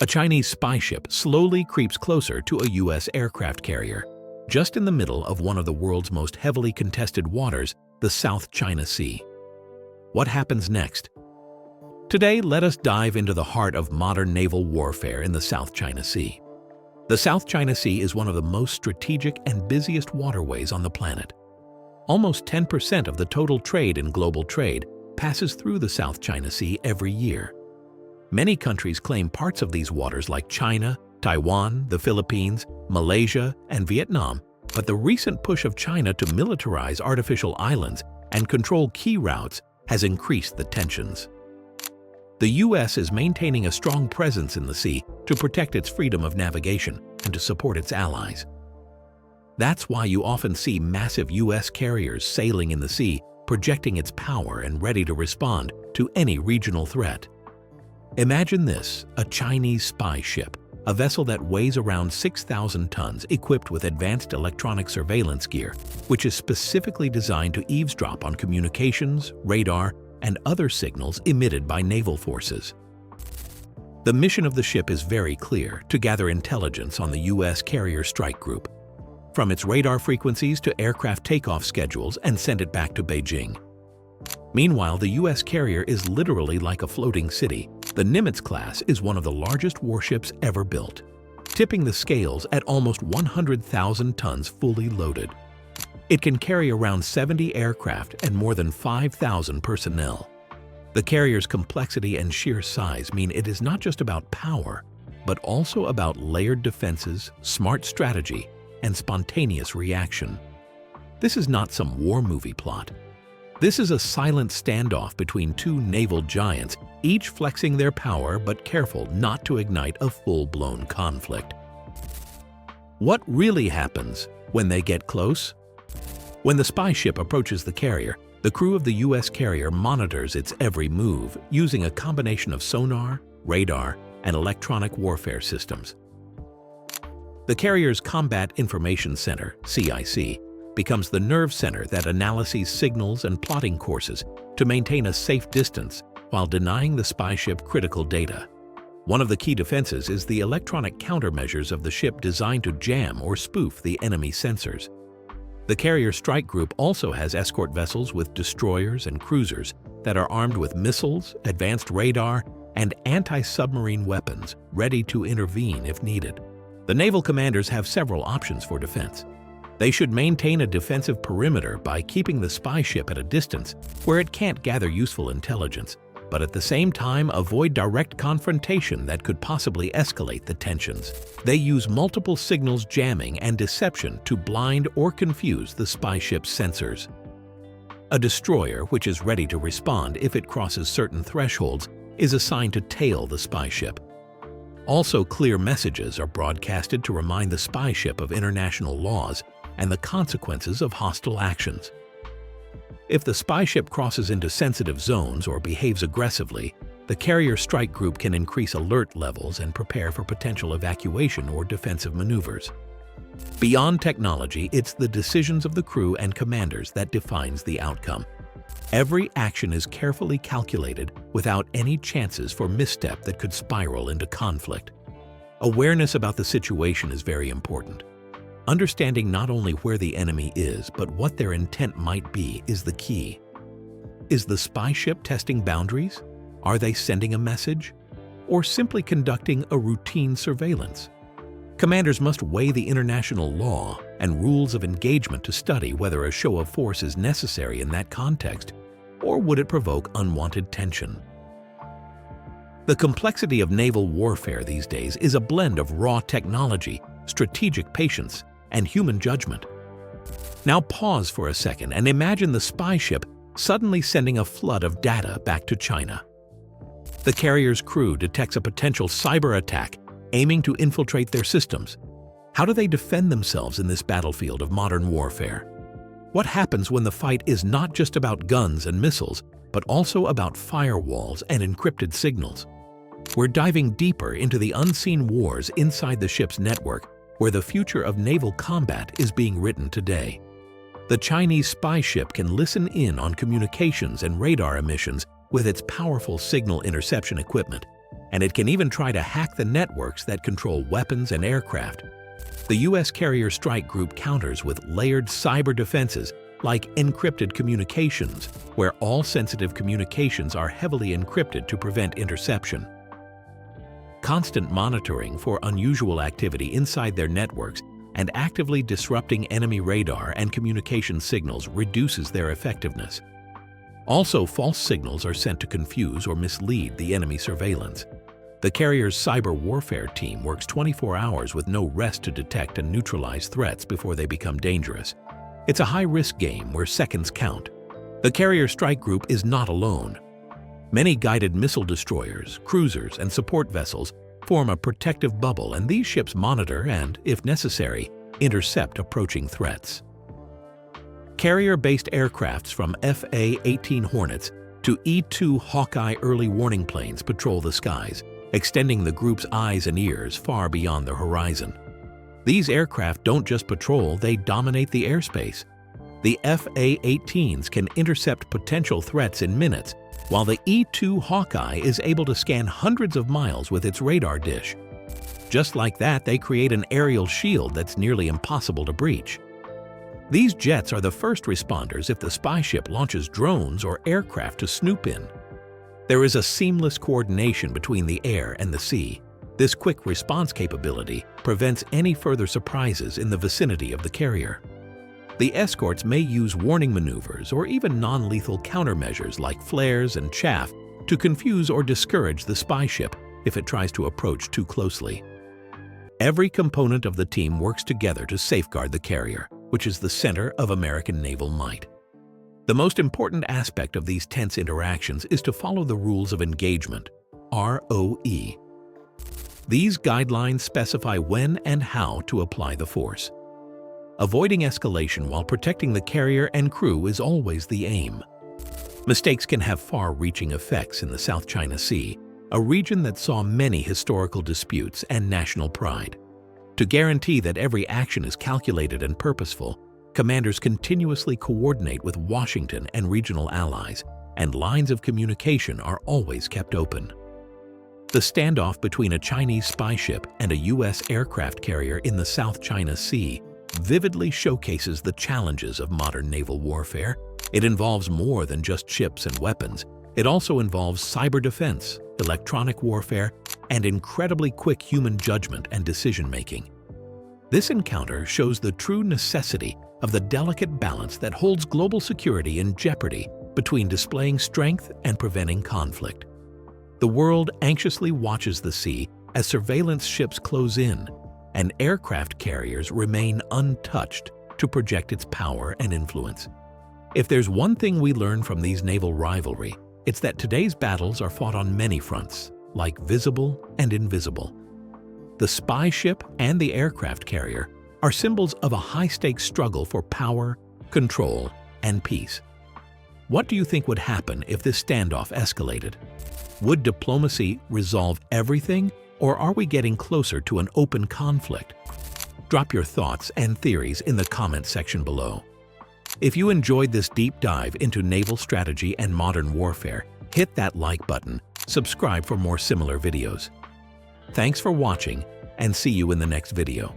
A Chinese spy ship slowly creeps closer to a U.S. aircraft carrier, just in the middle of one of the world's most heavily contested waters, the South China Sea. What happens next? Today, let us dive into the heart of modern naval warfare in the South China Sea. The South China Sea is one of the most strategic and busiest waterways on the planet. Almost 10% of the total trade in global trade passes through the South China Sea every year. Many countries claim parts of these waters like China, Taiwan, the Philippines, Malaysia, and Vietnam, but the recent push of China to militarize artificial islands and control key routes has increased the tensions. The U.S. is maintaining a strong presence in the sea to protect its freedom of navigation and to support its allies. That's why you often see massive U.S. carriers sailing in the sea, projecting its power and ready to respond to any regional threat. Imagine this, a Chinese spy ship, a vessel that weighs around 6,000 tons equipped with advanced electronic surveillance gear, which is specifically designed to eavesdrop on communications, radar, and other signals emitted by naval forces. The mission of the ship is very clear: to gather intelligence on the U.S. carrier strike group, from its radar frequencies to aircraft takeoff schedules, and send it back to Beijing. Meanwhile, the U.S. carrier is literally like a floating city. The Nimitz class is one of the largest warships ever built, tipping the scales at almost 100,000 tons fully loaded. It can carry around 70 aircraft and more than 5,000 personnel. The carrier's complexity and sheer size mean it is not just about power, but also about layered defenses, smart strategy, and spontaneous reaction. This is not some war movie plot. This is a silent standoff between two naval giants, each flexing their power but careful not to ignite a full-blown conflict. What really happens when they get close? When the spy ship approaches the carrier, the crew of the U.S. carrier monitors its every move using a combination of sonar, radar, and electronic warfare systems. The carrier's Combat Information Center, CIC, becomes the nerve center that analyzes signals and plotting courses to maintain a safe distance while denying the spy ship critical data. One of the key defenses is the electronic countermeasures of the ship designed to jam or spoof the enemy sensors. The carrier strike group also has escort vessels with destroyers and cruisers that are armed with missiles, advanced radar, and anti-submarine weapons, ready to intervene if needed. The naval commanders have several options for defense. They should maintain a defensive perimeter by keeping the spy ship at a distance where it can't gather useful intelligence, but at the same time avoid direct confrontation that could possibly escalate the tensions. They use multiple signals jamming and deception to blind or confuse the spy ship's sensors. A destroyer, which is ready to respond if it crosses certain thresholds, is assigned to tail the spy ship. Also, clear messages are broadcasted to remind the spy ship of international laws and the consequences of hostile actions. If the spy ship crosses into sensitive zones or behaves aggressively, the carrier strike group can increase alert levels and prepare for potential evacuation or defensive maneuvers. Beyond technology, it's the decisions of the crew and commanders that defines the outcome. Every action is carefully calculated without any chances for misstep that could spiral into conflict. Awareness about the situation is very important. Understanding not only where the enemy is, but what their intent might be is the key. Is the spy ship testing boundaries? Are they sending a message? Or simply conducting a routine surveillance? Commanders must weigh the international law and rules of engagement to study whether a show of force is necessary in that context, or would it provoke unwanted tension. The complexity of naval warfare these days is a blend of raw technology, strategic patience, and human judgment. Now pause for a second and imagine the spy ship suddenly sending a flood of data back to China. The carrier's crew detects a potential cyber attack aiming to infiltrate their systems. How do they defend themselves in this battlefield of modern warfare? What happens when the fight is not just about guns and missiles, but also about firewalls and encrypted signals? We're diving deeper into the unseen wars inside the ship's network, where the future of naval combat is being written today. The Chinese spy ship can listen in on communications and radar emissions with its powerful signal interception equipment, and it can even try to hack the networks that control weapons and aircraft. The U.S. Carrier Strike Group counters with layered cyber defenses like encrypted communications, where all sensitive communications are heavily encrypted to prevent interception. Constant monitoring for unusual activity inside their networks and actively disrupting enemy radar and communication signals reduces their effectiveness. Also, false signals are sent to confuse or mislead the enemy surveillance. The carrier's cyber warfare team works 24 hours with no rest to detect and neutralize threats before they become dangerous. It's a high-risk game where seconds count. The Carrier Strike Group is not alone. Many guided missile destroyers, cruisers, and support vessels form a protective bubble, and these ships monitor and, if necessary, intercept approaching threats. Carrier-based aircrafts from FA-18 Hornets to E-2 Hawkeye early warning planes patrol the skies, extending the group's eyes and ears far beyond the horizon. These aircraft don't just patrol, they dominate the airspace. The FA-18s can intercept potential threats in minutes, while the E-2 Hawkeye is able to scan hundreds of miles with its radar dish. Just like that, they create an aerial shield that's nearly impossible to breach. These jets are the first responders if the spy ship launches drones or aircraft to snoop in. There is a seamless coordination between the air and the sea. This quick response capability prevents any further surprises in the vicinity of the carrier. The escorts may use warning maneuvers or even non-lethal countermeasures like flares and chaff to confuse or discourage the spy ship if it tries to approach too closely. Every component of the team works together to safeguard the carrier, which is the center of American naval might. The most important aspect of these tense interactions is to follow the rules of engagement, ROE. These guidelines specify when and how to apply the force. Avoiding escalation while protecting the carrier and crew is always the aim. Mistakes can have far-reaching effects in the South China Sea, a region that saw many historical disputes and national pride. To guarantee that every action is calculated and purposeful, commanders continuously coordinate with Washington and regional allies, and lines of communication are always kept open. The standoff between a Chinese spy ship and a U.S. aircraft carrier in the South China Sea vividly showcases the challenges of modern naval warfare. It involves more than just ships and weapons. It also involves cyber defense, electronic warfare, and incredibly quick human judgment and decision-making. This encounter shows the true necessity of the delicate balance that holds global security in jeopardy between displaying strength and preventing conflict. The world anxiously watches the sea as surveillance ships close in, and aircraft carriers remain untouched to project its power and influence. If there's one thing we learn from these naval rivalry, it's that today's battles are fought on many fronts, like visible and invisible. The spy ship and the aircraft carrier are symbols of a high-stakes struggle for power, control, and peace. What do you think would happen if this standoff escalated? Would diplomacy resolve everything, or are we getting closer to an open conflict? Drop your thoughts and theories in the comment section below. If you enjoyed this deep dive into naval strategy and modern warfare, hit that like button, subscribe for more similar videos. Thanks for watching, and see you in the next video.